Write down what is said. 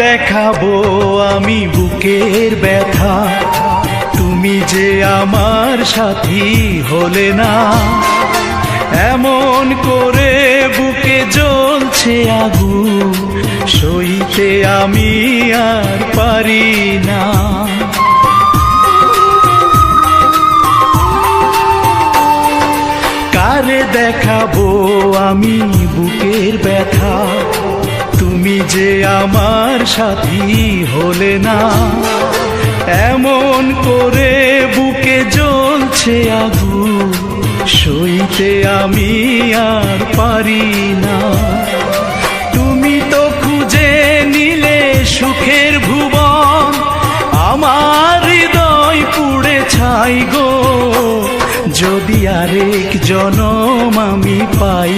দেখাবো আমি বুকের ব্যথা, তুমি যে আমার সাথী হলে না। এমন করে বুকে জ্বলছে আগুন, সইতে আমি আর পারি না। কারে দেখাবো আমি বুকের ব্যথা, তুমি যে আমার সাথী হলে না। এমন করে বুকে জ্বলছে আগুন, সইতে আমি আর পারি না। তুমি তো খুঁজে নিলে সুখের ভুবন, আমার হৃদয় পুড়ে ছাই গো। যদি আরেক জনম আমি পাই